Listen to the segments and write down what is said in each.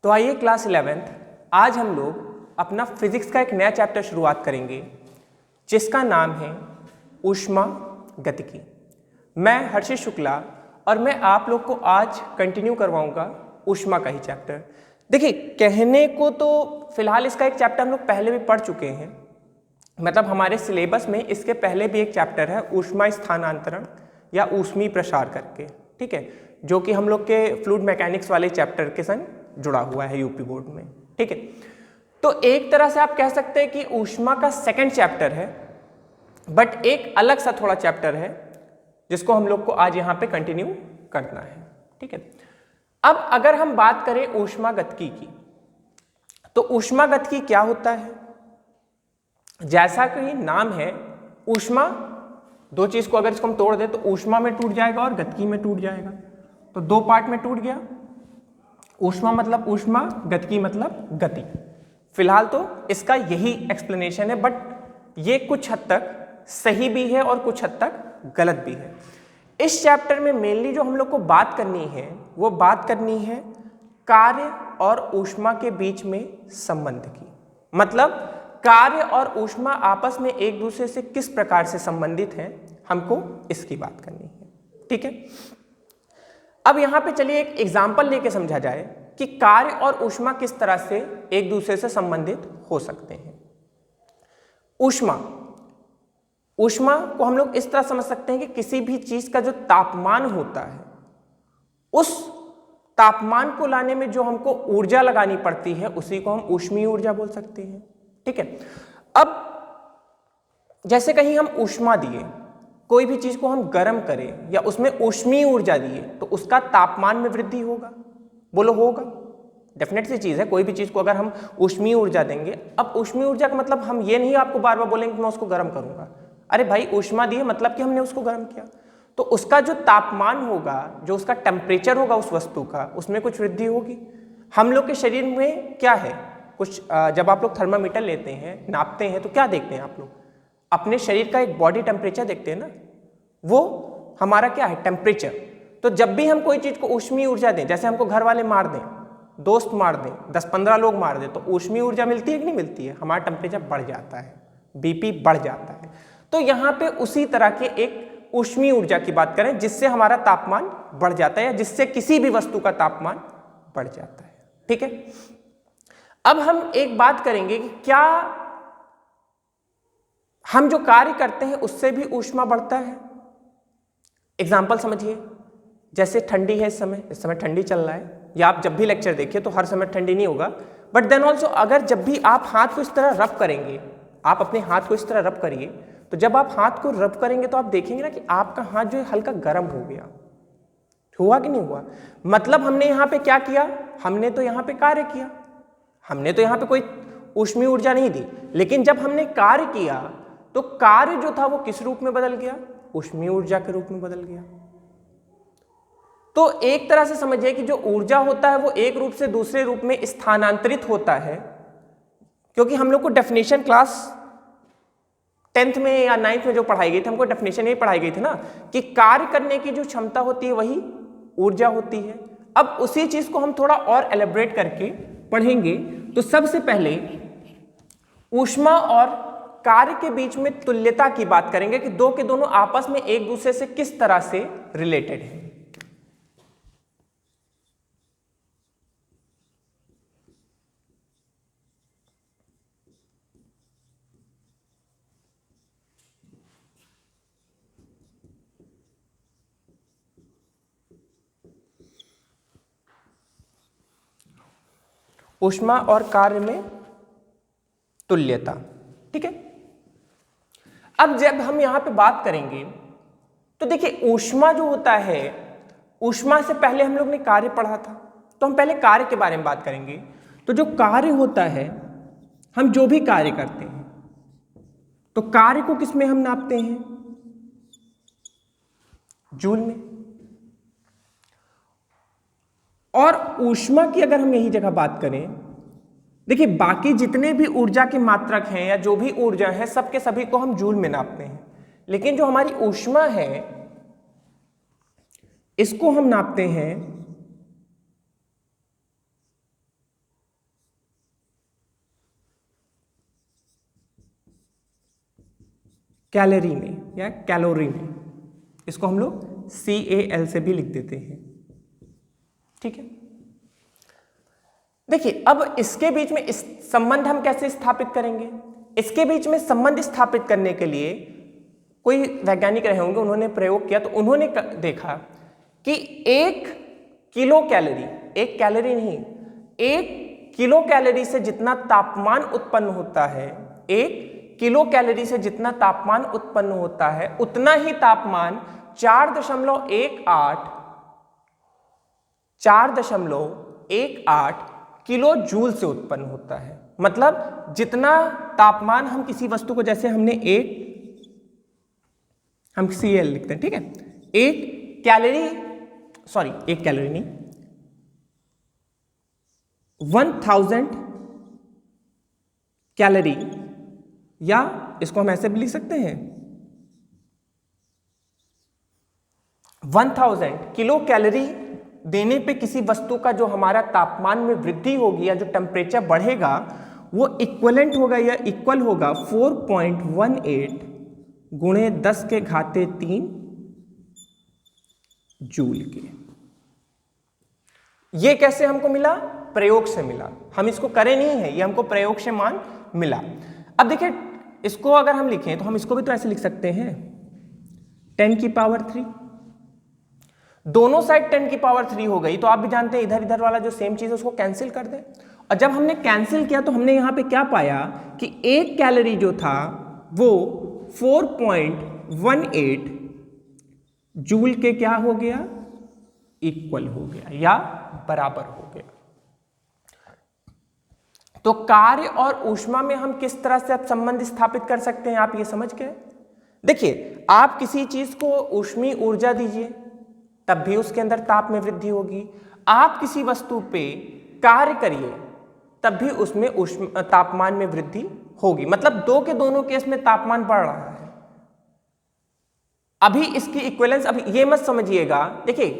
तो आइए class 11th आज हम लोग अपना फिजिक्स का एक नया चैप्टर शुरुआत करेंगे जिसका नाम है ऊष्मागतिकी। मैं हर्षित शुक्ला और मैं आप लोग को आज कंटिन्यू करवाऊंगा ऊष्मा का ही चैप्टर। देखिए, कहने को तो फिलहाल इसका एक चैप्टर हम लोग पहले भी पढ़ चुके हैं, मतलब हमारे सिलेबस में इसके पहले भी एक चैप्टर है ऊष्मा स्थानांतरण या ऊष्मीय प्रसार करके, ठीक है, जो कि हम लोग के फ्लूइड मैकेनिक्स वाले चैप्टर के संग जुड़ा हुआ है यूपी बोर्ड में, ठीक है। तो एक तरह से आप कह सकते हैं कि ऊष्मा का सेकंड चैप्टर है, बट एक अलग सा थोड़ा चैप्टर है जिसको हम लोग को आज यहाँ पे कंटिन्यू करना है, ठीक है। अब अगर हम बात करें ऊष्मागतिकी की, तो ऊष्मागतिकी क्या होता है? जैसा कि नाम है ऊष्मा, दो चीज को अगर इसको हम तोड़ दें तो ऊष्मा में टूट जाएगा और गतिकी में टूट जाएगा, तो दो पार्ट में टूट गया। ऊष्मा मतलब ऊष्मा, गतिकी मतलब गति। फिलहाल तो इसका यही एक्सप्लेनेशन है, बट ये कुछ हद तक सही भी है और कुछ हद तक गलत भी है। इस चैप्टर में मेनली जो हम लोग को बात करनी है वो बात करनी है कार्य और ऊष्मा के बीच में संबंध की, मतलब कार्य और ऊष्मा आपस में एक दूसरे से किस प्रकार से संबंधित हैं, हमको इसकी बात करनी है, ठीक है। अब यहां पे चलिए एक एग्जांपल लेके समझा जाए कि कार्य और ऊष्मा किस तरह से एक दूसरे से संबंधित हो सकते हैं। ऊष्मा को हम लोग इस तरह समझ सकते हैं कि किसी भी चीज का जो तापमान होता है, उस तापमान को लाने में जो हमको ऊर्जा लगानी पड़ती है उसी को हम ऊष्मीय ऊर्जा बोल सकते हैं, ठीक है। अब जैसे कहीं हम ऊष्मा दिए, कोई भी चीज को हम गर्म करें या उसमें ऊष्मीय ऊर्जा दिए तो उसका तापमान में वृद्धि होगा, बोलो होगा? डेफिनेट सी चीज है, कोई भी चीज को अगर हम ऊष्मीय ऊर्जा देंगे। अब ऊष्मीय ऊर्जा का मतलब हम ये नहीं आपको बार बार बोलेंगे कि मैं उसको गर्म करूंगा, अरे भाई ऊष्मा दिए मतलब कि हमने उसको गर्म किया, तो उसका जो तापमान होगा, जो उसका टेम्परेचर होगा उस वस्तु का, उसमें कुछ वृद्धि होगी। हम लोग के शरीर में क्या है, कुछ जब आप लोग थर्मामीटर लेते हैं, नापते हैं, तो क्या देखते हैं आप लोग? अपने शरीर का एक बॉडी टेम्परेचर देखते हैं ना, वो हमारा क्या है, टेम्परेचर। तो जब भी हम कोई चीज को ऊष्मीय ऊर्जा दें, जैसे हमको घर वाले मार दें, दोस्त मार दें, 10-15 लोग मार दें, तो ऊष्मीय ऊर्जा मिलती है कि नहीं मिलती है? हमारा टेम्परेचर बढ़ जाता है, बीपी बढ़ जाता है। तो यहाँ पे उसी तरह के एक ऊष्मीय ऊर्जा की बात करें जिससे हमारा तापमान बढ़ जाता है या जिससे किसी भी वस्तु का तापमान बढ़ जाता है, ठीक है। अब हम एक बात करेंगे कि क्या हम जो कार्य करते हैं उससे भी ऊष्मा बढ़ता है? एग्जाम्पल समझिए, जैसे ठंडी है, इस समय ठंडी चल रहा है, या आप जब भी लेक्चर देखिए तो हर समय ठंडी नहीं होगा, बट देन ऑल्सो अगर जब भी आप हाथ को इस तरह रब करेंगे, आप अपने हाथ को इस तरह रब करिए, तो जब आप हाथ को रब करेंगे तो आप देखेंगे ना कि आपका हाथ जो है हल्का गर्म हो गया, हुआ कि नहीं हुआ? मतलब हमने यहाँ पे क्या किया, हमने तो यहाँ पे कार्य किया, हमने तो यहाँ पे कोई ऊष्मीय ऊर्जा नहीं दी, लेकिन जब हमने कार्य किया तो कार्य जो था वो किस रूप में बदल गया? ऊष्मीय ऊर्जा के रूप में बदल गया। तो एक तरह से समझिए कि जो ऊर्जा होता है वो एक रूप से दूसरे रूप में स्थानांतरित होता है, क्योंकि हम लोग को डेफिनेशन क्लास 10th में या 9th में जो पढ़ाई गई थी, हमको डेफिनेशन यही पढ़ाई गई थी ना कि कार्य करने की जो क्षमता होती है वही ऊर्जा होती है। अब उसी चीज को हम थोड़ा और एलेबरेट करके पढ़ेंगे। तो सबसे पहले ऊष्मा और कार्य के बीच में तुल्यता की बात करेंगे कि दो के दोनों आपस में एक दूसरे से किस तरह से रिलेटेड है। ऊष्मा और कार्य में तुल्यता, ठीक है। अब जब हम यहां पे बात करेंगे तो देखिए, ऊष्मा जो होता है, ऊष्मा से पहले हम लोग ने कार्य पढ़ा था, तो हम पहले कार्य के बारे में बात करेंगे। तो जो कार्य होता है, हम जो भी कार्य करते हैं तो कार्य को किस में हम नापते हैं? जूल में। और ऊष्मा की अगर हम यही जगह बात करें, देखिए बाकी जितने भी ऊर्जा के मात्रक हैं या जो भी ऊर्जा है सबके सभी को हम जूल में नापते हैं, लेकिन जो हमारी ऊष्मा है इसको हम नापते हैं कैलोरी में या कैलोरी में, इसको हम लोग CAL से भी लिख देते हैं। ठीक है, देखिए अब इसके बीच में इस संबंध हम कैसे स्थापित करेंगे। इसके बीच में संबंध स्थापित करने के लिए कोई वैज्ञानिक रहे होंगे, उन्होंने प्रयोग किया तो उन्होंने देखा कि 1 किलो कैलोरी, 1 कैलोरी नहीं, 1 किलो कैलोरी से जितना तापमान उत्पन्न होता है, 1 किलो कैलोरी से जितना तापमान उत्पन्न होता है, उतना ही तापमान 4.18 किलो जूल से उत्पन्न होता है। मतलब जितना तापमान हम किसी वस्तु को, जैसे हमने हम Cl लिखते हैं, ठीक है, 1 कैलोरी नहीं, 1000 कैलोरी, या इसको हम ऐसे भी लिख सकते हैं 1000 किलो कैलोरी देने पे किसी वस्तु का जो हमारा तापमान में वृद्धि होगी या जो टेम्परेचर बढ़ेगा वो इक्वलेंट होगा या इक्वल होगा 4.18 गुणे 10⁻³ जूल के। ये कैसे हमको मिला? प्रयोग से मिला, हम इसको करे नहीं है, ये हमको प्रयोग से मान मिला। अब देखिए इसको अगर हम लिखें तो हम इसको भी तो ऐसे लिख सकते हैं 10⁻³ दोनों साइड 10⁻³ हो गई, तो आप भी जानते हैं इधर इधर वाला जो सेम चीज है उसको कैंसिल कर दें। और जब हमने कैंसिल किया तो हमने यहां पे क्या पाया कि 1 कैलोरी जो था वो 4.18 जूल के क्या हो गया? इक्वल हो गया या बराबर हो गया। तो कार्य और ऊष्मा में हम किस तरह से अब संबंध स्थापित कर सकते हैं, आप ये समझ गए। देखिए आप किसी चीज को ऊष्मीय ऊर्जा दीजिए तब भी उसके अंदर ताप में वृद्धि होगी, आप किसी वस्तु पे कार्य करिए तब भी उसमें तापमान में वृद्धि होगी। मतलब दो के दोनों केस में तापमान बढ़ रहा है। अभी इसकी इक्विवेलेंस, अभी ये मत समझिएगा, देखिए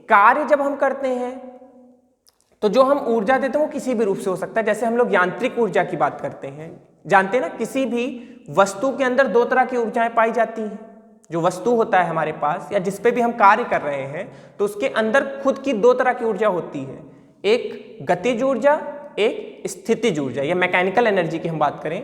कार्य जब हम करते हैं तो जो हम ऊर्जा देते हैं वो किसी भी रूप से हो सकता है। जैसे हम लोग यांत्रिक ऊर्जा की बात करते हैं, जानते हैं ना, किसी भी वस्तु के अंदर दो तरह की ऊर्जाएं पाई जाती हैं। जो वस्तु होता है हमारे पास या जिस पे भी हम कार्य कर रहे हैं तो उसके अंदर खुद की दो तरह की ऊर्जा होती है, एक गतिज ऊर्जा, एक स्थितिज ऊर्जा। या मैकेनिकल एनर्जी की हम बात करें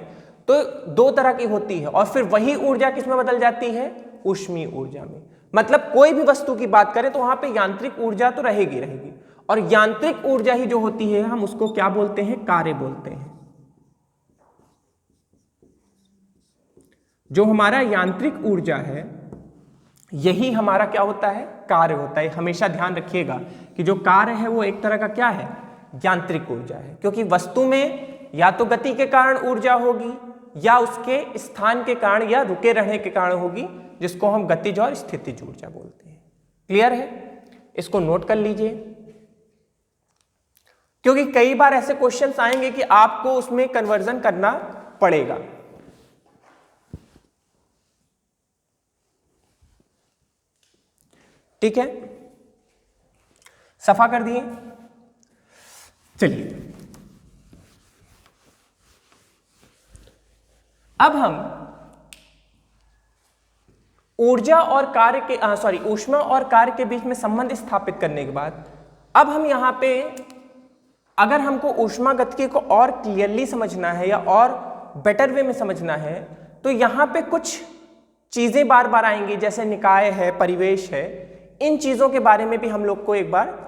तो दो तरह की होती है, और फिर वही ऊर्जा किसमें बदल जाती है? ऊष्मीय ऊर्जा में। मतलब कोई भी वस्तु की बात करें तो वहां पे यांत्रिक ऊर्जा तो रहेगी रहेगी, और यांत्रिक ऊर्जा ही जो होती है हम उसको क्या बोलते हैं? कार्य बोलते हैं। जो हमारा यांत्रिक ऊर्जा है यही हमारा क्या होता है? कार्य होता है। हमेशा ध्यान रखिएगा कि जो कार्य है वो एक तरह का क्या है? यांत्रिक ऊर्जा है, क्योंकि वस्तु में या तो गति के कारण ऊर्जा होगी या उसके स्थान के कारण या रुके रहने के कारण होगी, जिसको हम गतिज और स्थितिज ऊर्जा बोलते हैं। क्लियर है? इसको नोट कर लीजिए, क्योंकि कई बार ऐसे क्वेश्चंस आएंगे कि आपको उसमें कन्वर्जन करना पड़ेगा। ठीक है, सफा कर दिए। चलिए अब हम ऊर्जा और कार्य के ऊष्मा और कार्य के बीच में संबंध स्थापित करने के बाद अब हम यहां पे अगर हमको ऊष्मा गतिकी को और क्लियरली समझना है या और बेटर वे में समझना है तो यहां पे कुछ चीजें बार बार आएंगी, जैसे निकाय है, परिवेश है। इन चीजों के बारे में भी हम लोग को एक बार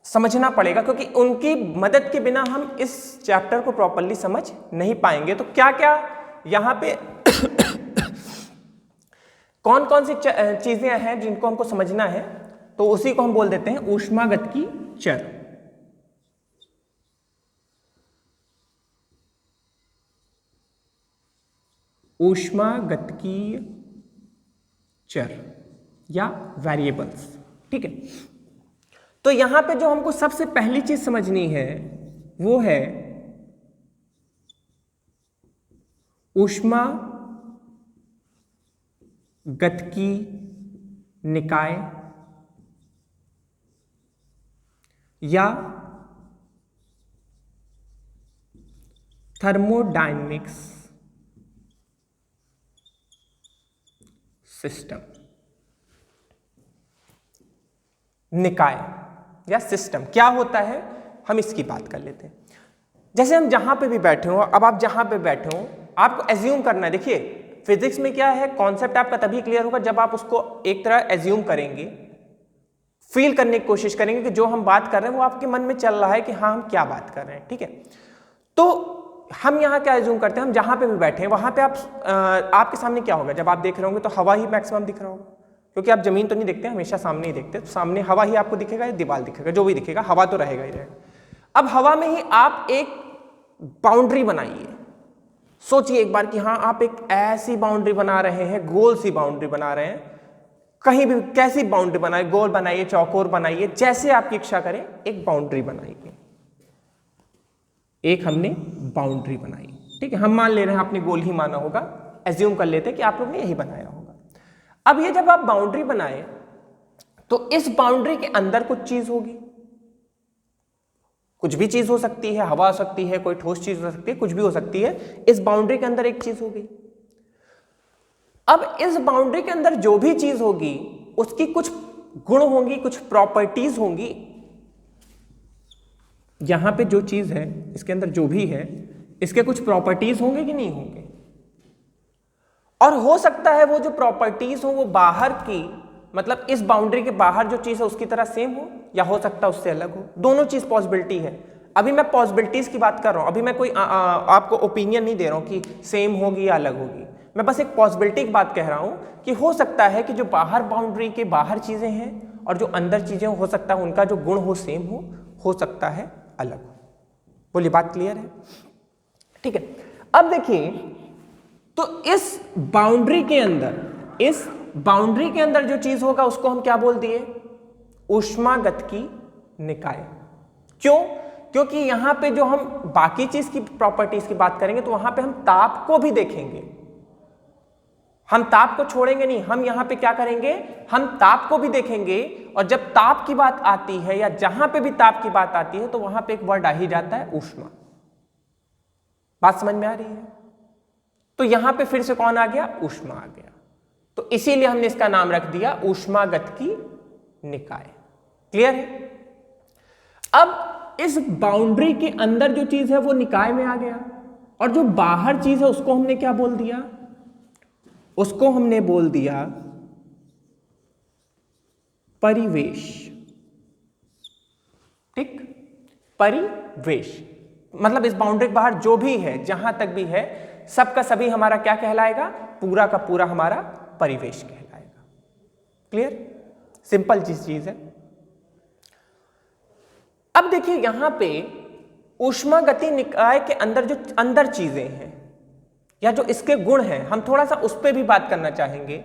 समझना पड़ेगा, क्योंकि उनकी मदद के बिना हम इस चैप्टर को प्रॉपरली समझ नहीं पाएंगे। तो क्या क्या यहां पे कौन कौन सी चीजें हैं जिनको हमको समझना है, तो उसी को हम बोल देते हैं ऊष्मागतिकी चर। ऊष्मागतिकीय चर या वेरिएबल्स। ठीक है, तो यहां पे जो हमको सबसे पहली चीज समझनी है वो है ऊष्मा गतिकी निकाय या थर्मोडायनेमिक्स सिस्टम, निकाय या सिस्टम क्या होता है हम इसकी बात कर लेते हैं। जैसे हम जहां पे भी बैठे हो, अब आप जहां पे बैठे हो आपको एज्यूम करना है। देखिए फिजिक्स में क्या है, कॉन्सेप्ट आपका तभी क्लियर होगा जब आप उसको एक तरह एज्यूम करेंगे, फील करने की कोशिश करेंगे कि जो हम बात कर रहे हैं वो आपके मन में चल रहा है कि हाँ हम क्या बात कर रहे हैं। ठीक है, तो हम यहाँ क्या एज्यूम करते हैं, हम जहां पे भी बैठे हैं वहां पे आपके सामने क्या होगा, जब आप देख रहे होंगे तो हवा ही मैक्सिमम दिख रहा होगा, क्योंकि आप जमीन तो नहीं देखते, हमेशा सामने ही देखते, तो सामने हवा ही आपको दिखेगा या दीवार दिखेगा, जो भी दिखेगा हवा तो रहेगा ही रहेगा। अब हवा में ही आप एक बाउंड्री बनाइए, सोचिए एक बार कि हाँ आप एक ऐसी बाउंड्री बना रहे हैं, गोल सी बाउंड्री बना रहे हैं, कहीं भी कैसी बाउंड्री बनाए, गोल बनाइए, चौकोर बनाइए, जैसे आपकी इच्छा करें एक बाउंड्री बनाइए। एक हमने बाउंड्री बनाई, ठीक है, हम मान ले रहे हैं आपने गोल ही माना होगा, एज्यूम कर लेते हैं कि आप लोग ने यही बनाया होगा। अब ये जब आप बाउंड्री बनाए तो इस बाउंड्री के अंदर कुछ चीज होगी, कुछ भी चीज हो सकती है, हवा हो सकती है, कोई ठोस चीज हो सकती है, कुछ भी हो सकती है, इस बाउंड्री के अंदर एक चीज होगी। अब इस बाउंड्री के अंदर जो भी चीज होगी उसकी कुछ गुण होंगी, कुछ प्रॉपर्टीज होंगी। यहां पे जो चीज है इसके अंदर जो भी है इसके कुछ प्रॉपर्टीज होंगे कि नहीं होंगे, और हो सकता है वो जो प्रॉपर्टीज हो वो बाहर की, मतलब इस बाउंड्री के बाहर जो चीज है उसकी तरह सेम हो, या हो सकता है उससे अलग हो। दोनों चीज पॉसिबिलिटी है। अभी मैं पॉसिबिलिटीज की बात कर रहा हूं, अभी मैं कोई आपको ओपिनियन नहीं दे रहा हूं कि सेम होगी या अलग होगी, मैं बस एक पॉसिबिलिटी की बात कह रहा हूं कि हो सकता है कि जो बाहर बाउंड्री के बाहर चीजें हैं और जो अंदर चीजें हो सकता है उनका जो गुण हो सेम हो सकता है अलग हो। बोलिए बात क्लियर है? ठीक है, अब देखिए तो इस बाउंड्री के अंदर जो चीज होगा उसको हम क्या बोल दिए, ऊष्मागतिकी निकाय। क्यों? क्योंकि यहां पे जो हम बाकी चीज की प्रॉपर्टीज की बात करेंगे तो वहां पे हम ताप को भी देखेंगे, हम ताप को छोड़ेंगे नहीं, हम यहां पे क्या करेंगे, हम ताप को भी देखेंगे। और जब ताप की बात आती है या जहां पे भी ताप की बात आती है तो वहां पे एक वर्ड आ ही जाता है ऊष्मा। बात समझ में आ रही है? तो यहां पे फिर से कौन आ गया, ऊष्मा आ गया, तो इसीलिए हमने इसका नाम रख दिया ऊष्मागतिकी निकाय। क्लियर है? अब इस बाउंड्री के अंदर जो चीज है वो निकाय में आ गया, और जो बाहर चीज है उसको हमने क्या बोल दिया, उसको हमने बोल दिया परिवेश। ठीक, परिवेश मतलब इस बाउंड्री के बाहर जो भी है, जहां तक भी है, सबका सभी हमारा क्या कहलाएगा, पूरा का पूरा हमारा परिवेश कहलाएगा। क्लियर? सिंपल चीज है। अब देखिए यहां पे ऊष्मागतिकी निकाय के अंदर जो अंदर चीजें हैं या जो इसके गुण हैं, हम थोड़ा सा उस पर भी बात करना चाहेंगे।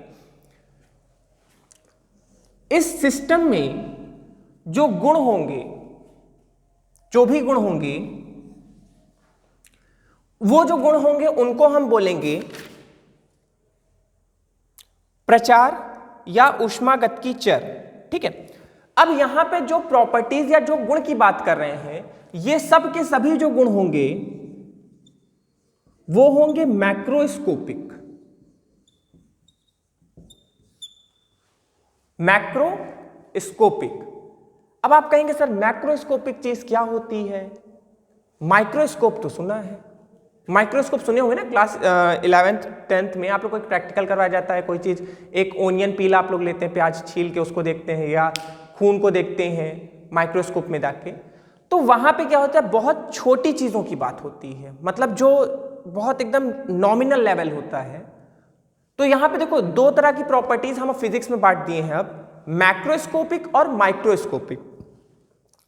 इस सिस्टम में जो गुण होंगे, जो भी गुण होंगे, वो जो गुण होंगे उनको हम बोलेंगे प्रचार या ऊष्मागतिकी चर। ठीक है, अब यहां पे जो प्रॉपर्टीज या जो गुण की बात कर रहे हैं, ये सब के सभी जो गुण होंगे वो होंगे मैक्रोस्कोपिक। मैक्रोस्कोपिक। अब आप कहेंगे सर मैक्रोस्कोपिक चीज क्या होती है? माइक्रोस्कोप तो सुना है, माइक्रोस्कोप सुने होंगे ना, क्लास 11th 10th में आप लोग को एक प्रैक्टिकल करवाया जाता है, कोई चीज, एक ओनियन पील आप लोग लेते हैं, प्याज छील के उसको देखते हैं, या खून को देखते हैं माइक्रोस्कोप में जाके, तो वहां पे क्या होता है, बहुत छोटी चीजों की बात होती है, मतलब जो बहुत एकदम नॉमिनल लेवल होता है। तो यहां पे देखो दो तरह की प्रॉपर्टीज हम फिजिक्स में बांट दिए हैं अब, मैक्रोस्कोपिक और माइक्रोस्कोपिक।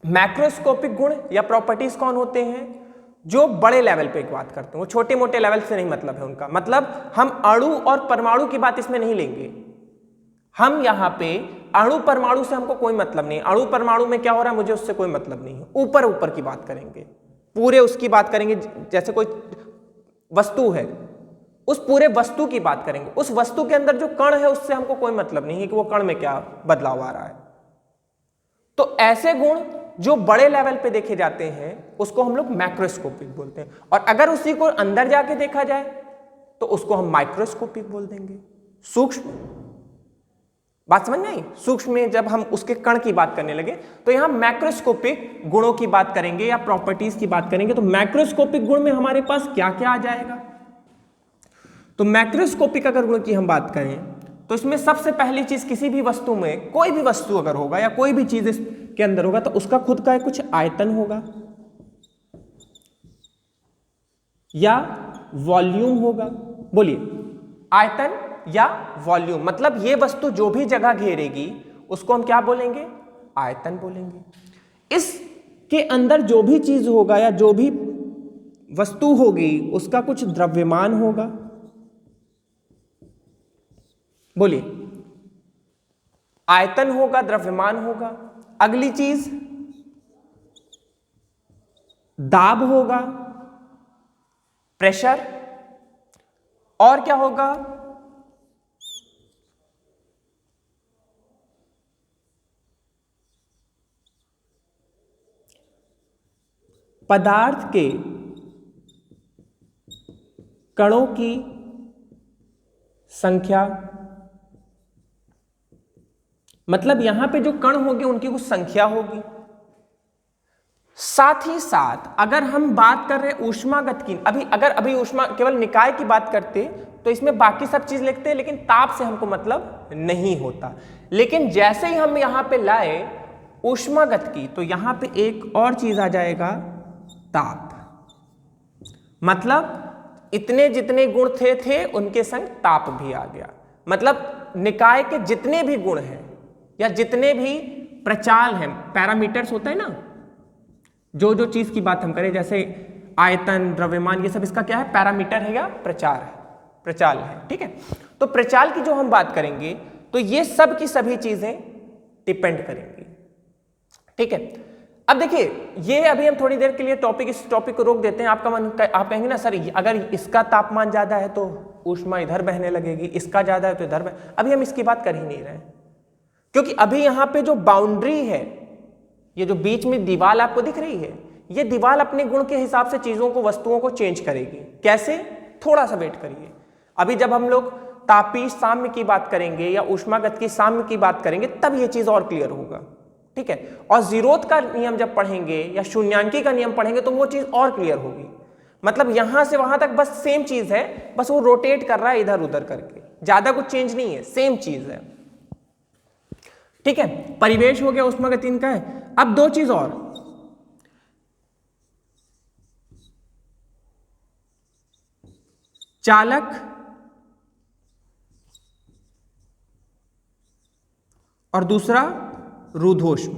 मैक्रोस्कोपिक गुण या प्रॉपर्टीज कौन होते हैं, जो बड़े लेवल पे एक बात करते हैं, वो छोटे मोटे लेवल से नहीं मतलब है उनका, मतलब हम अणु और परमाणु की बात इसमें नहीं लेंगे। हम यहाँ पे अणु परमाणु से हमको कोई मतलब नहीं, अणु परमाणु में क्या हो रहा है मुझे उससे कोई मतलब नहीं है, ऊपर ऊपर की बात करेंगे, पूरे उसकी बात करेंगे, जैसे कोई वस्तु है उस पूरे वस्तु की बात करेंगे, उस वस्तु के अंदर जो कण है उससे हमको कोई मतलब नहीं है कि वो कण में क्या बदलाव आ रहा है। तो ऐसे गुण जो बड़े लेवल पे देखे जाते हैं उसको हम लोग मैक्रोस्कोपिक बोलते हैं, और अगर उसी को अंदर जाके देखा जाए तो उसको हम माइक्रोस्कोपिक बोल देंगे, सूक्ष्म बात समझ में आई? सूक्ष्म में जब हम उसके कण की बात करने लगे तो यहां मैक्रोस्कोपिक गुणों की बात करेंगे या प्रॉपर्टीज की बात करेंगे। तो मैक्रोस्कोपिक गुण में हमारे पास क्या क्या आ जाएगा? तो मैक्रोस्कोपिक अगर गुण की हम बात करें तो इसमें सबसे पहली चीज, किसी भी वस्तु में, कोई भी वस्तु अगर होगा या कोई भी चीज इसके अंदर होगा तो उसका खुद का कुछ आयतन होगा या वॉल्यूम होगा। बोलिए, आयतन या वॉल्यूम, मतलब ये वस्तु जो भी जगह घेरेगी उसको हम क्या बोलेंगे? आयतन बोलेंगे। इसके अंदर जो भी चीज होगा या जो भी वस्तु होगी उसका कुछ द्रव्यमान होगा। बोलिए, आयतन होगा, द्रव्यमान होगा। अगली चीज दाब होगा, प्रेशर, और क्या होगा? पदार्थ के कणों की संख्या, मतलब यहां पे जो कण होंगे उनकी कुछ संख्या होगी। साथ ही साथ अगर हम बात कर रहे हैं ऊष्मागत की, अभी ऊष्मा केवल निकाय की बात करते तो इसमें बाकी सब चीज लिखते हैं, लेकिन ताप से हमको मतलब नहीं होता। लेकिन जैसे ही हम यहां पे लाए ऊष्मागत की तो यहां पे एक और चीज आ जाएगा, ताप। मतलब इतने जितने गुण थे उनके संग ताप भी आ गया। मतलब निकाय के जितने भी गुण हैं या जितने भी प्रचाल हैं, पैरामीटर्स होता है ना, जो चीज की बात हम करें, जैसे आयतन, द्रव्यमान, ये सब इसका क्या है? पैरामीटर है या प्रचाल है। ठीक है, तो प्रचाल की जो हम बात करेंगे तो ये सब की सभी चीजें डिपेंड करेंगी। ठीक है, अब देखिए, ये अभी हम थोड़ी देर के लिए इस टॉपिक को रोक देते हैं। आप कहेंगे ना सर, अगर इसका तापमान ज्यादा है तो ऊष्मा इधर बहने लगेगी, इसका ज्यादा है तो इधर अभी हम इसकी बात कर ही नहीं रहे, क्योंकि अभी यहां पे जो बाउंड्री है, ये जो बीच में दीवार आपको दिख रही है, ये दीवार अपने गुण के हिसाब से चीजों को, वस्तुओं को चेंज करेगी। कैसे? थोड़ा सा वेट करिए। अभी जब हम लोग तापीय साम्य की बात करेंगे या ऊष्मागत की साम्य की बात करेंगे तब ये चीज और क्लियर होगा। ठीक है, और जीरोथ का नियम जब पढ़ेंगे या शून्यांकी का नियम पढ़ेंगे तो वो चीज और क्लियर होगी। मतलब यहां से वहां तक बस सेम चीज है, बस वो रोटेट कर रहा है इधर उधर करके, ज्यादा कुछ चेंज नहीं है, सेम चीज है। ठीक है, परिवेश हो गया, ऊष्मागति इनका है। अब दो चीज और, चालक और दूसरा रुद्धोष्म।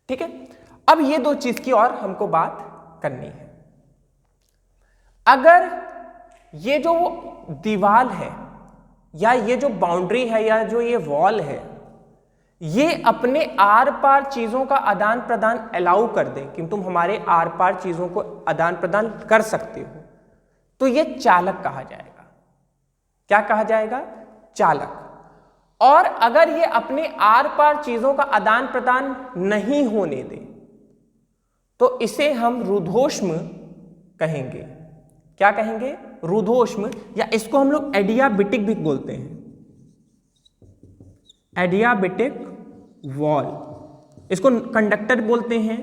ठीक है, अब ये दो चीज की और हमको बात करनी है। अगर ये जो दीवार है या ये जो बाउंड्री है या जो ये वॉल है, ये अपने आर पार चीजों का आदान प्रदान अलाउ कर दे कि तुम हमारे आर पार चीजों को आदान प्रदान कर सकते हो, तो ये चालक कहा जाएगा। क्या कहा जाएगा? चालक। और अगर ये अपने आर पार चीजों का आदान प्रदान नहीं होने दे तो इसे हम रुद्धोष्म कहेंगे। क्या कहेंगे? रुद्धोष्म, या इसको हम लोग एडियाबेटिक भी बोलते हैं, एडियाबेटिक वॉल, इसको कंडक्टर बोलते हैं,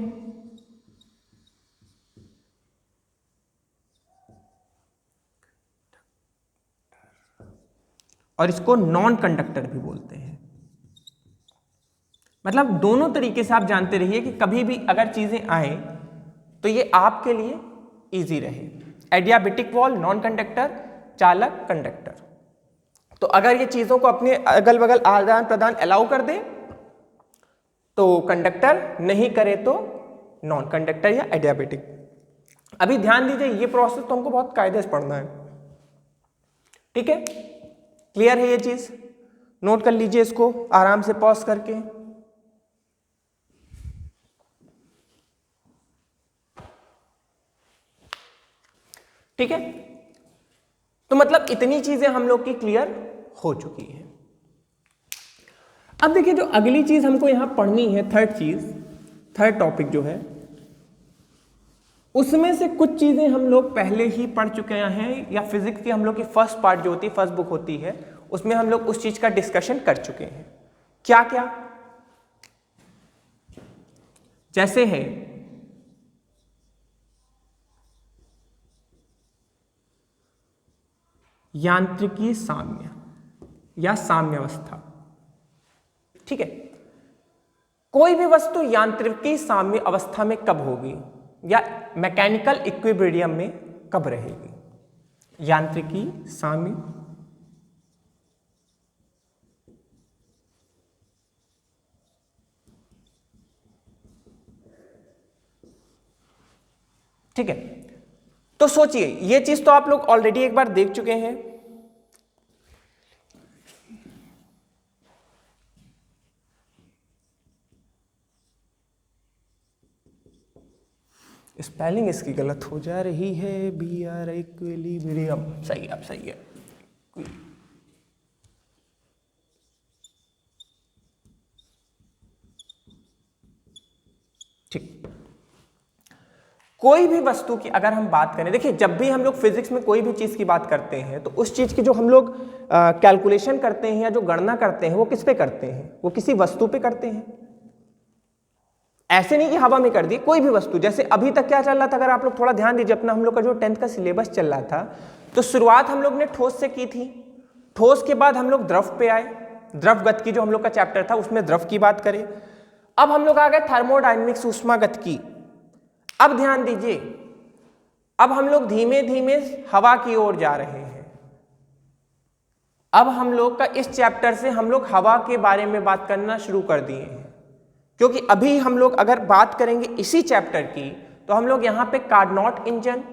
और इसको नॉन कंडक्टर भी बोलते हैं। मतलब दोनों तरीके से आप जानते रहिए कि कभी भी अगर चीजें आए तो ये आपके लिए इजी रहे। एडियाबेटिक वॉल, नॉन कंडक्टर, चालक, कंडक्टर। तो अगर ये चीजों को अपने अगल बगल आदान प्रदान अलाउ कर दे तो कंडक्टर, नहीं करे तो नॉन कंडक्टर या एडियाबेटिक। अभी ध्यान दीजिए, ये प्रोसेस तो हमको बहुत कायदे से पढ़ना है। ठीक है, क्लियर है ये चीज? नोट कर लीजिए इसको आराम से पॉज करके। ठीक है, तो मतलब इतनी चीजें हम लोग की क्लियर हो चुकी है। अब देखिए, जो अगली चीज हमको यहां पढ़नी है, थर्ड टॉपिक जो है उसमें से कुछ चीजें हम लोग पहले ही पढ़ चुके हैं, या फिजिक्स की हम लोग की फर्स्ट पार्ट जो होती है, फर्स्ट बुक होती है, उसमें हम लोग उस चीज का डिस्कशन कर चुके हैं। क्या क्या? जैसे है यांत्रिकी साम्य या साम्यावस्था। ठीक है, कोई भी वस्तु यांत्रिकी साम्य अवस्था में कब होगी या मैकेनिकल इक्विलिब्रियम में कब रहेगी? यांत्रिकी साम्य ठीक है। तो सोचिए, ये चीज तो आप लोग ऑलरेडी एक बार देख चुके हैं। स्पेलिंग इसकी गलत हो जा रही है, BR इक्विलिब्रियम, सही है, अब सही है। ठीक, कोई भी वस्तु की अगर हम बात करें, देखिए जब भी हम लोग फिजिक्स में कोई भी चीज की बात करते हैं तो उस चीज की जो हम लोग कैलकुलेशन करते हैं या जो गणना करते हैं वो किस पे करते हैं? वो किसी वस्तु पे करते हैं। ऐसे नहीं कि हवा में कर दी, कोई भी वस्तु। जैसे अभी तक क्या चल रहा था, अगर आप लोग थोड़ा ध्यान दीजिए, अपना हम लोग का जो 10th का सिलेबस चल रहा था, तो शुरुआत हम लोग ने ठोस से की थी। ठोस के बाद हम लोग द्रव पे आए, द्रव गतिकी जो हम लोग का चैप्टर था उसमें द्रव की बात करें। अब हम लोग आ गए थर्मोडायनेमिक्स, ऊष्मागतिकी। अब ध्यान दीजिए, अब हम लोग धीमे धीमे हवा की ओर जा रहे हैं। अब हम लोग का इस चैप्टर से हम लोग हवा के बारे में बात करना शुरू कर दिए हैं, क्योंकि अभी हम लोग अगर बात करेंगे इसी चैप्टर की तो हम लोग यहाँ पे Carnot engine,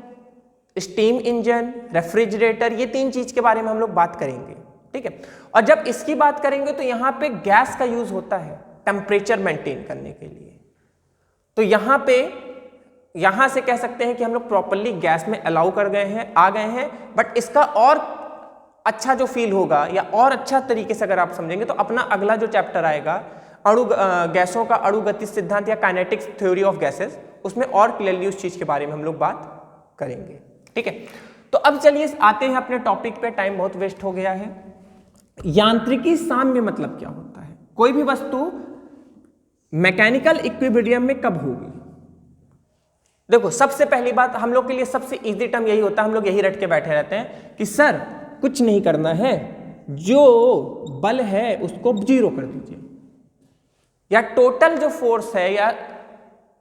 steam engine, refrigerator, ये 3 चीज के बारे में हम लोग बात करेंगे। ठीक है, और जब इसकी बात करेंगे तो यहाँ पे गैस का यूज होता है टेम्परेचर मेंटेन करने के लिए। तो यहाँ से कह सकते हैं कि हम लोग प्रॉपरली गैस में अलाउ कर गए हैं, आ गए हैं। बट इसका और अच्छा जो फील होगा या और अच्छा तरीके से अगर आप समझेंगे तो अपना अगला जो चैप्टर आएगा गैसों का अणु गति सिद्धांत या काइनेटिक्स थ्योरी ऑफ गैसेस, उसमें और क्लियरली उस चीज के बारे में हम लोग बात करेंगे। ठीक है, तो अब चलिए आते हैं अपने टॉपिक पे, टाइम बहुत वेस्ट हो गया है। यांत्रिकी साम्य मतलब क्या होता है? कोई भी वस्तु मैकेनिकल इक्विलिब्रियम में कब होगी? देखो, सबसे पहली बात हम लोग के लिए सबसे इजी टर्म यही होता है, हम लोग यही रट के बैठे रहते हैं कि सर कुछ नहीं करना है, जो बल है उसको 0 कर दीजिए, या टोटल जो फोर्स है या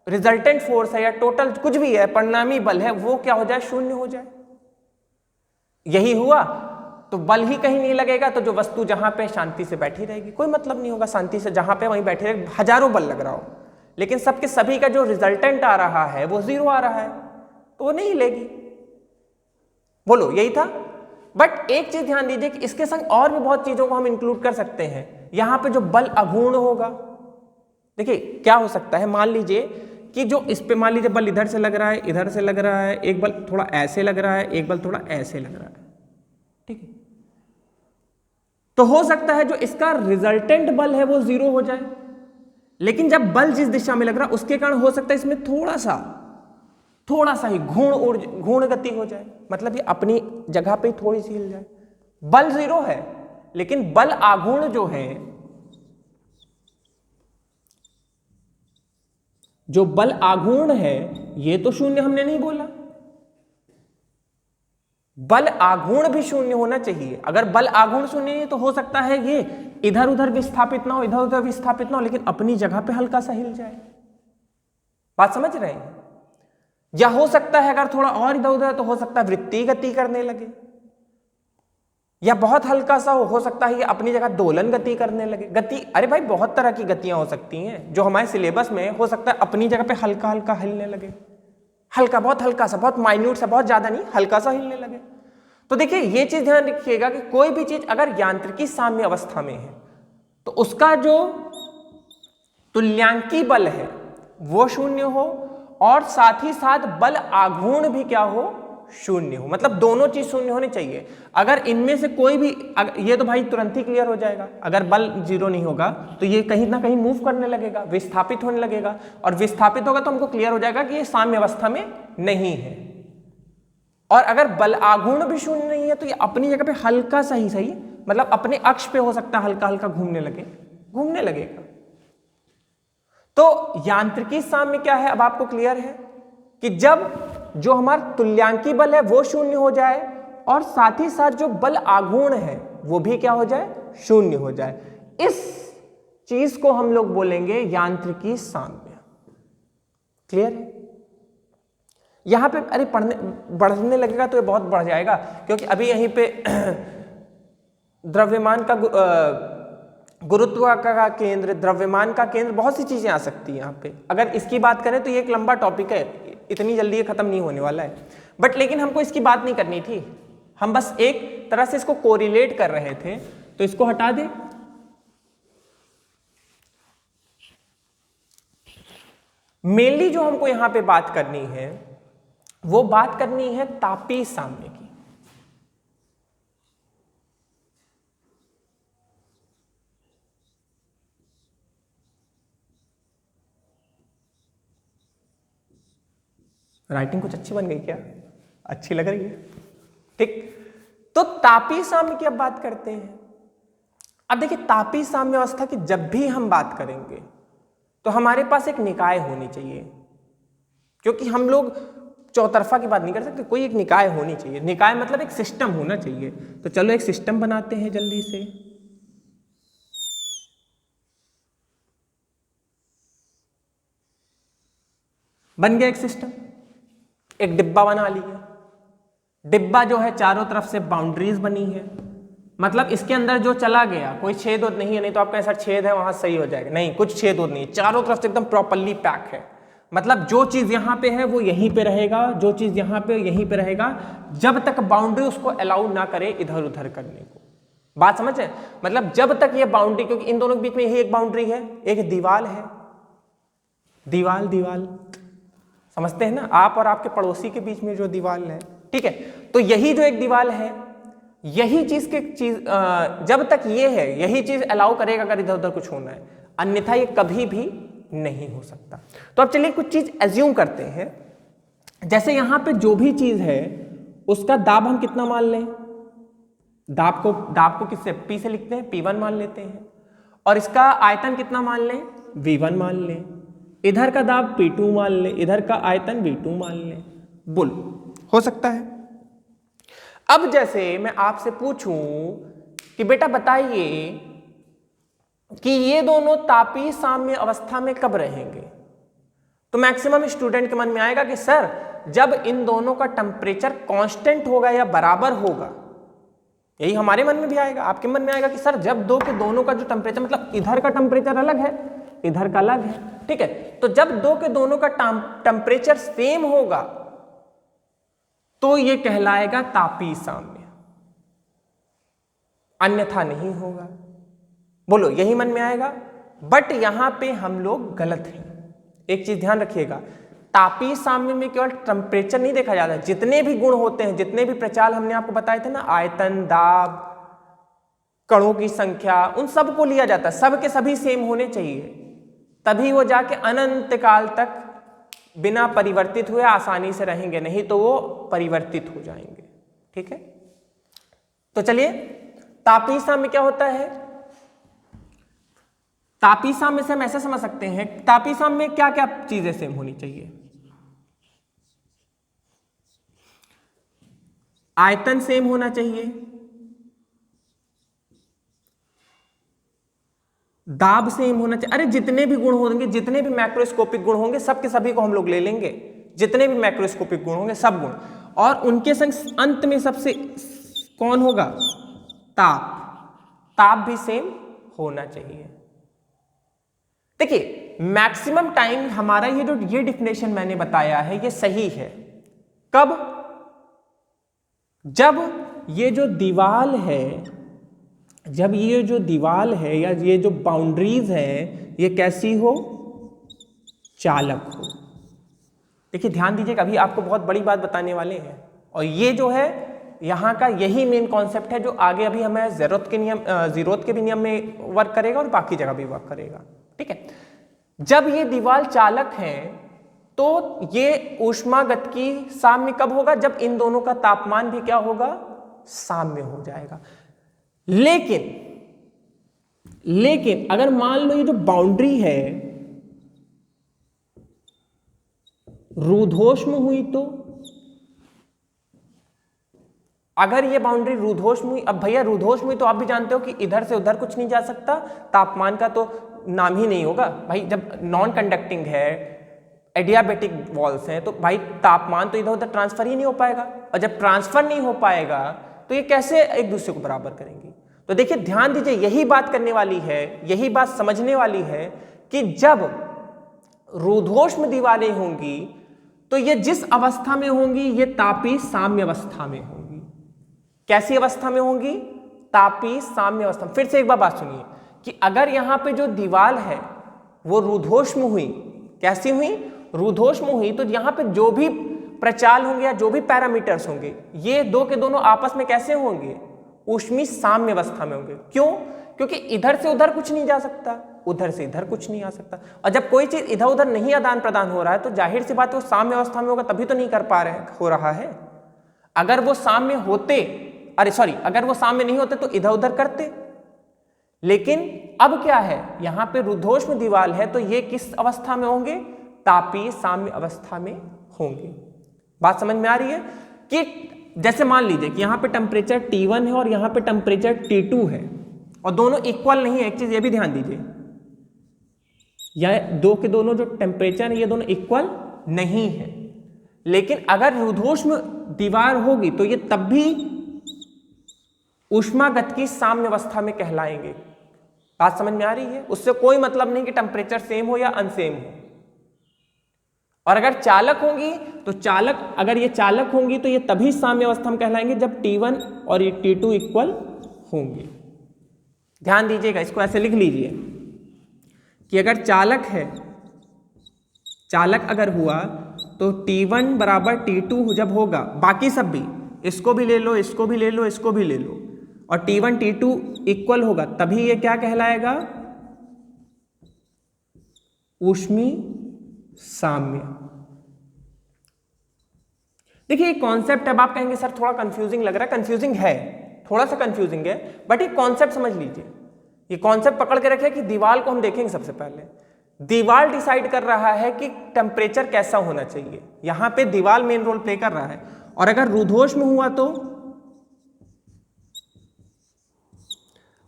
रिजल्टेंट फोर्स है या टोटल कुछ भी है, परिणामी बल है, वो क्या हो जाए? 0 हो जाए। यही हुआ तो बल ही कहीं नहीं लगेगा, तो जो वस्तु जहां पे शांति से बैठी रहेगी, कोई मतलब नहीं होगा शांति से जहां पे वहीं बैठे रहे, हजारों बल लग रहा हो, लेकिन सबके सभी का जो रिजल्टेंट आ रहा है वो 0 आ रहा है, तो वो नहीं हिलेगी। बोलो, यही था। बट एक चीज ध्यान दीजिए कि इसके संग और भी बहुत चीजों को हम इंक्लूड कर सकते हैं। यहां पे जो बल अघूर्ण होगा, देखिए क्या हो सकता है, मान लीजिए कि जो इस पे मान लीजिए बल इधर से लग रहा है, इधर से लग रहा है, एक बल थोड़ा ऐसे लग रहा है, एक बल थोड़ा ऐसे लग रहा है। ठीक है, तो हो सकता है जो इसका रिजल्टेंट बल है वो 0 हो जाए, लेकिन जब बल जिस दिशा में लग रहा है उसके कारण हो सकता है इसमें थोड़ा सा ही घूर्ण गति हो जाए, मतलब ये अपनी जगह पे ही थोड़ी सी हिल जाए। बल 0 है, लेकिन बल आघूर्ण जो है, जो बल आघूर्ण है, ये तो 0 हमने नहीं बोला। बल आघूर्ण भी 0 होना चाहिए। अगर बल आघूर्ण 0 नहीं तो हो सकता है ये इधर उधर विस्थापित ना हो, इधर उधर विस्थापित ना हो, लेकिन अपनी जगह पे हल्का सा हिल जाए। बात समझ रहे हैं? या हो सकता है अगर थोड़ा और इधर उधर तो हो सकता है वृत्तीय गति करने लगे, या बहुत हल्का सा हो सकता है ये अपनी जगह दोलन गति करने लगे। गति, अरे भाई बहुत तरह की गतियां हो सकती हैं, जो हमारे सिलेबस में हो सकता है अपनी जगह पे हल्का हल्का हिलने लगे, हल्का, बहुत हल्का सा, बहुत माइन्यूट सा, बहुत ज्यादा नहीं, हल्का सा हिलने लगे। तो देखिए ये चीज ध्यान रखिएगा कि कोई भी चीज अगर यांत्रिकी साम्य अवस्था में है तो उसका जो तुल्यांकी बल है वो 0 हो, और साथ ही साथ बल आघूर्ण भी क्या हो? शून्य हो, मतलब दोनों चीज शून्य होनी चाहिए। अगर इनमें से कोई भी, ये तो भाई तुरंत ही क्लियर हो जाएगा, अगर बल जीरो नहीं होगा तो ये कहीं ना कहीं मूव करने लगेगा, विस्थापित होने लगेगा, और विस्थापित होगा तो हमको क्लियर हो जाएगा कि ये साम्य अवस्था में नहीं है। और अगर बल आघूर्ण भी शून्य नहीं है तो ये अपनी जगह पे हल्का सा ही सही, मतलब अपने अक्ष पे हो सकता है हल्का हल्का घूमने लगेगा। तो यांत्रिकी साम्य क्या है, अब आपको क्लियर है कि जब जो हमारा तुल्यांकी बल है वो शून्य हो जाए और साथ ही साथ जो बल आघूर्ण है वो भी क्या हो जाए, शून्य हो जाए। इस चीज को हम लोग बोलेंगे यांत्रिकी साम्य। क्लियर है? यहां पे अरे बढ़ने लगेगा तो ये बहुत बढ़ जाएगा, क्योंकि अभी यहीं पे द्रव्यमान का गुरुत्व का केंद्र, द्रव्यमान का केंद्र, बहुत सी चीजें आ सकती हैं यहाँ पे। अगर इसकी बात करें तो ये एक लंबा टॉपिक है, इतनी जल्दी ये खत्म नहीं होने वाला है, बट लेकिन हमको इसकी बात नहीं करनी थी, हम बस एक तरह से इसको कोरिलेट कर रहे थे, तो इसको हटा दे। मेनली जो हमको यहां पे बात करनी है वो बात करनी है तापीय साम्य की। राइटिंग कुछ अच्छी बन गई क्या? अच्छी लग रही है, ठीक। तो तापीय साम्य की अब बात करते हैं। अब देखिए, तापीय साम्य अवस्था की जब भी हम बात करेंगे तो हमारे पास एक निकाय होनी चाहिए, क्योंकि हम लोग चौतरफा की बात नहीं कर सकते, कोई एक निकाय होनी चाहिए। निकाय मतलब एक सिस्टम होना चाहिए। तो चलो एक सिस्टम बनाते हैं जल्दी से। बन गया एक सिस्टम, एक डिब्बा बना लिया। डिब्बा जो है चारों तरफ से बाउंड्रीज बनी है, मतलब इसके अंदर जो चला गया कोई छेद वोद नहीं है, नहीं तो आपका ऐसा छेद है वहां सही हो जाएगा, नहीं कुछ छेद वोद नहीं है, चारों तरफ से एकदम प्रॉपरली पैक है। मतलब जो चीज यहां पे है वो यहीं पे रहेगा, जो चीज यहां पे यहीं पे रहेगा, जब तक बाउंड्री उसको अलाउ ना करे इधर उधर करने को। बात समझ है? मतलब जब तक ये बाउंड्री, क्योंकि इन दोनों के बीच में यही एक बाउंड्री है, एक दीवाल है, दीवाल समझते हैं ना, आप और आपके पड़ोसी के बीच में जो दीवाल है, ठीक है। तो यही जो एक दीवाल है, यही चीज जब तक ये है यही चीज अलाउ करेगा अगर इधर उधर कुछ होना है, अन्यथा ये कभी भी नहीं हो सकता। तो अब चलिए कुछ चीज एज्यूम करते हैं, जैसे यहां पे जो भी चीज है उसका दाब हम कितना मान लें, दाब को किससे, P से लिखते हैं, P1 मान लेते हैं, और इसका आयतन कितना मान लें, V1 मान लें, इधर का दाब P2 मान लें, इधर का आयतन V2 मान लें। बोल हो सकता है? अब जैसे मैं आपसे पूछूं कि बेटा बताइए कि ये दोनों तापीय साम्य अवस्था में कब रहेंगे, तो मैक्सिमम स्टूडेंट के मन में आएगा कि सर जब इन दोनों का टेम्परेचर कांस्टेंट होगा या बराबर होगा। यही हमारे मन में भी आएगा, आपके मन में आएगा कि सर जब दो के दोनों का जो टेम्परेचर, मतलब इधर का टेम्परेचर अलग है, इधर का अलग है, ठीक है, तो जब दो के दोनों का टेम्परेचर सेम होगा तो ये कहलाएगा तापीय साम्य, अन्यथा नहीं होगा। बोलो यही मन में आएगा? बट यहां पे हम लोग गलत हैं। एक चीज ध्यान रखिएगा, तापीय साम्य में केवल टेम्परेचर नहीं देखा जाता, जितने भी गुण होते हैं, जितने भी प्रचाल हमने आपको बताए थे ना, आयतन, दाब, कणों की संख्या, उन सब को लिया जाता है, सब के सभी सेम होने चाहिए, तभी वो जाके अनंत काल तक बिना परिवर्तित हुए आसानी से रहेंगे, नहीं तो वो परिवर्तित हो जाएंगे। ठीक है, तो चलिए तापीय साम्य क्या होता है। तापीय साम्य से हम ऐसे समझ सकते हैं, तापीय साम्य में क्या क्या चीजें सेम होनी चाहिए। आयतन सेम होना चाहिए, दाब सेम होना चाहिए, अरे जितने भी गुण होंगे, जितने भी मैक्रोस्कोपिक गुण होंगे, सब के सभी को हम लोग ले लेंगे, जितने भी मैक्रोस्कोपिक गुण होंगे सब गुण, और उनके संग अंत में सबसे कौन होगा, ताप, ताप भी सेम होना चाहिए। देखिए मैक्सिमम टाइम हमारा ये डिफिनेशन मैंने बताया है ये सही है। कब? जब ये जो दीवाल है, जब ये जो दीवाल है या ये जो बाउंड्रीज है ये कैसी हो, चालक हो। देखिए ध्यान दीजिएगा, अभी आपको बहुत बड़ी बात बताने वाले हैं और ये जो है यहाँ का यही मेन कॉन्सेप्ट है जो आगे अभी हमें ज़ीरोथ के भी नियम में वर्क करेगा और बाकी जगह भी वर्क करेगा। ठीक है, जब ये दीवार चालक है तो ये ऊष्मागतिकी साम्य कब होगा? जब इन दोनों का तापमान भी क्या होगा? साम्य हो जाएगा। लेकिन अगर मान लो ये जो बाउंड्री है रूधोष्म हुई, तो अगर ये बाउंड्री रूधोष्म हुई, अब भैया रूधोष्म हुई तो आप भी जानते हो कि इधर से उधर कुछ नहीं जा सकता, तापमान का तो नाम ही नहीं होगा भाई। जब नॉन कंडक्टिंग है, एडियाबेटिक वॉल्स हैं, तो भाई तापमान तो इधर उधर ट्रांसफर ही नहीं हो पाएगा, और जब ट्रांसफर नहीं हो पाएगा तो ये कैसे एक दूसरे को बराबर करेंगी? तो देखिए ध्यान दीजिए, यही बात करने वाली है, यही बात समझने वाली है कि जब रूधोष्म दीवारें होंगी तो ये जिस अवस्था में होंगी ये तापीय साम्य अवस्था में होंगी। कैसी अवस्था में होंगी? तापीय साम्य अवस्था। फिर से एक बात सुनिए कि अगर यहां पे जो दीवार है वो रूधोष्म हुई, कैसी हुई? रूधोष्म हुई, तो यहां पे जो भी प्रचाल होंगे या जो भी पैरामीटर्स होंगे ये दो के दोनों आपस में कैसे होंगे? ऊष्मीय साम्य अवस्था में होंगे। क्यों? क्योंकि इधर से उधर कुछ नहीं जा सकता, उधर से इधर कुछ नहीं आ सकता, और जब कोई चीज इधर उधर नहीं आदान प्रदान हो रहा है तो जाहिर सी बात है वो साम्य अवस्था में होगा, तभी तो नहीं कर पा रहे हो रहा है। अगर वो साम्य होते, अगर वो साम्य नहीं होते तो इधर उधर करते। लेकिन अब क्या है, यहां पे रूधोष्म दीवार है तो ये किस अवस्था में होंगे? तापीय साम्य अवस्था में होंगे। बात समझ में आ रही है? कि जैसे मान लीजिए कि यहां पे टेम्परेचर T1 है और यहां पे टेम्परेचर T2 है और दोनों इक्वल नहीं है। एक चीज ये भी ध्यान दीजिए, यह दो के दोनों जो टेम्परेचर है ये दोनों इक्वल नहीं है। लेकिन अगर रूधोष्म दीवार होगी तो ये तब भी ऊष्मागतिकी साम्य अवस्था में कहलाएंगे। बात समझ में आ रही है? उससे कोई मतलब नहीं कि टेम्परेचर सेम हो या अनसेम हो। और अगर चालक होंगी तो अगर ये चालक होंगी तो ये तभी साम्य अवस्था में कहलाएंगे जब T1 और ये T2 इक्वल होंगे। ध्यान दीजिएगा, इसको ऐसे लिख लीजिए कि अगर चालक है, चालक अगर हुआ तो T1 बराबर T2 जब होगा, बाकी सब भी, इसको भी ले लो, इसको भी ले लो, इसको भी ले लो, और T1 T2 इक्वल होगा, तभी ये क्या कहलाएगा? ऊष्मीय साम्य। देखिए कॉन्सेप्ट, अब आप कहेंगे सर थोड़ा कंफ्यूजिंग लग रहा है। कंफ्यूजिंग है, थोड़ा सा कंफ्यूजिंग है, बट ये कॉन्सेप्ट समझ लीजिए। ये कॉन्सेप्ट पकड़ के रखिए कि दीवार को हम देखेंगे। सबसे पहले दीवार डिसाइड कर रहा है कि टेम्परेचर कैसा होना चाहिए, यहां पे दीवार मेन रोल प्ले कर रहा है। और अगर रूधोष्म हुआ तो,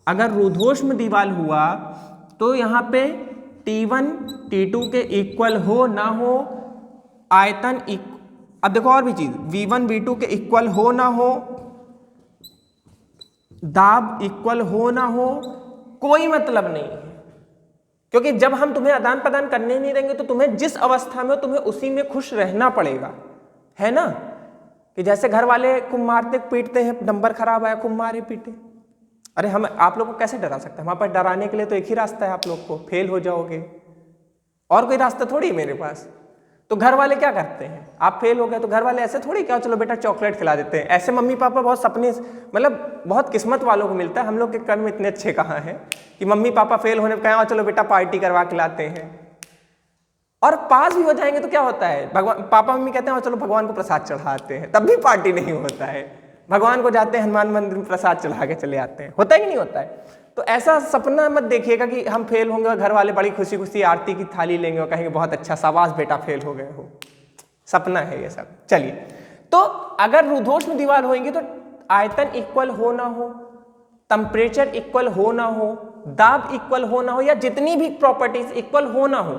अगर रूधोष्म दीवार हुआ तो यहां पे T1 T2 के इक्वल हो ना हो, आयतन अब देखो और भी चीज, V1 V2 के इक्वल हो ना हो, दाब इक्वल हो ना हो, कोई मतलब नहीं है। क्योंकि जब हम तुम्हें आदान प्रदान करने नहीं देंगे तो तुम्हें जिस अवस्था में हो तुम्हें उसी में खुश रहना पड़ेगा, है ना? कि जैसे घर वाले खूब मारते पीटते हैं, नंबर खराब आया खूब मारे पीटे। अरे हम आप लोग को कैसे डरा सकते हैं? हमारे पास डराने के लिए तो एक ही रास्ता है, आप लोग को फेल हो जाओगे, और कोई रास्ता थोड़ी मेरे पास। तो घर वाले क्या करते हैं, आप फेल हो गए तो घर वाले ऐसे थोड़ी क्या चलो बेटा चॉकलेट खिला देते हैं। ऐसे मम्मी पापा बहुत सपने, मतलब बहुत किस्मत वालों को मिलता है। हम लोग के कर्म इतने अच्छे कहाँ हैं कि मम्मी पापा फेल होने पर कहें चलो बेटा पार्टी करवा खिलाते हैं, और पास भी हो जाएंगे तो क्या होता है, भगवान पापा मम्मी कहते हैं चलो भगवान को प्रसाद चढ़ाते हैं, तब भी पार्टी नहीं होता है। भगवान को जाते हैं हनुमान मंदिर में प्रसाद चढ़ा के चले आते हैं, होता है कि नहीं होता है? तो ऐसा सपना मत देखिएगा कि हम फेल होंगे और घर वाले बड़ी खुशी खुशी आरती की थाली लेंगे और कहेंगे बहुत अच्छा, शाबाश बेटा फेल हो गए हो। सपना है ये सब। चलिए, तो अगर रूधोष्म दीवार होंगी तो आयतन इक्वल हो ना हो, टेम्परेचर इक्वल हो ना हो, दाब इक्वल हो ना हो, या जितनी भी प्रॉपर्टीज इक्वल हो ना हो,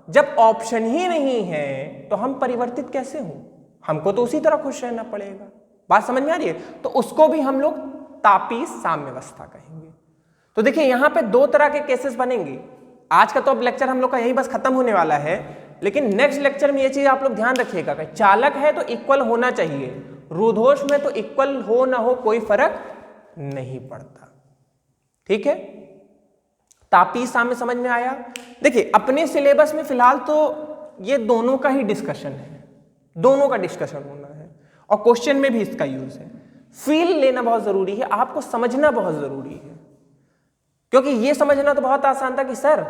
जब ऑप्शन ही नहीं है तो हम परिवर्तित कैसे हो? हमको तो उसी तरह खुश रहना पड़ेगा। बात समझ में आ रही है? तो उसको भी हम लोग तापीय साम्यावस्था कहेंगे। तो देखिए यहां पे दो तरह के केसेस बनेंगे। आज का तो अब लेक्चर हम लोग का यही बस खत्म होने वाला है, लेकिन नेक्स्ट लेक्चर में ये चीज आप लोग ध्यान रखिएगा कि चालक है तो इक्वल होना चाहिए, रूधोष्म में तो इक्वल हो ना हो कोई फर्क नहीं पड़ता। ठीक है, तापीय साम्य समझ में आया? देखिए अपने सिलेबस में फिलहाल तो ये दोनों का ही डिस्कशन है, दोनों का डिस्कशन होना है, और क्वेश्चन में भी इसका यूज है। फील लेना बहुत जरूरी है, आपको समझना बहुत जरूरी है, क्योंकि ये समझना तो बहुत आसान था कि सर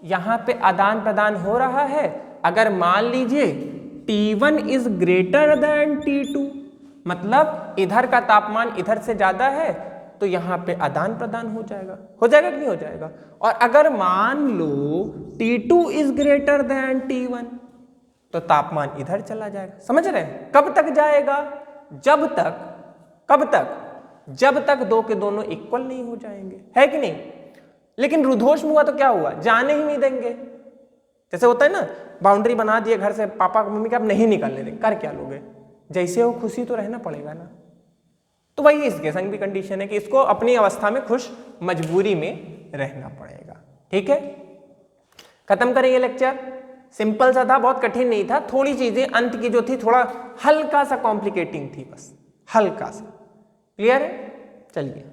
यहां पे आदान प्रदान हो रहा है, अगर मान लीजिए T1 is greater than T2, मतलब इधर का तापमान इधर से ज्यादा है तो यहां पे आदान प्रदान हो जाएगा कि नहीं हो जाएगा। और अगर मान लो T2 is greater than T1 तो तापमान इधर चला जाएगा। समझ रहे हैं? कब तक जाएगा? जब तक दो के दोनों इक्वल नहीं हो जाएंगे, है कि नहीं। लेकिन रुद्धोष्म हुआ तो क्या हुआ, जाने ही नहीं देंगे। जैसे होता है ना, बाउंड्री बना दिए घर से, पापा मम्मी का अब नहीं निकलने देंगे, कर क्या लोगे, जैसे हो खुशी तो रहना पड़ेगा ना। तो वही इसके संग भी कंडीशन है कि इसको अपनी अवस्था में खुश मजबूरी में रहना पड़ेगा। ठीक है, खत्म करें ये लेक्चर। सिंपल सा था, बहुत कठिन नहीं था, थोड़ी चीजें अंत की जो थी थोड़ा हल्का सा कॉम्प्लिकेटिंग थी, बस हल्का सा। क्लियर है? चलिए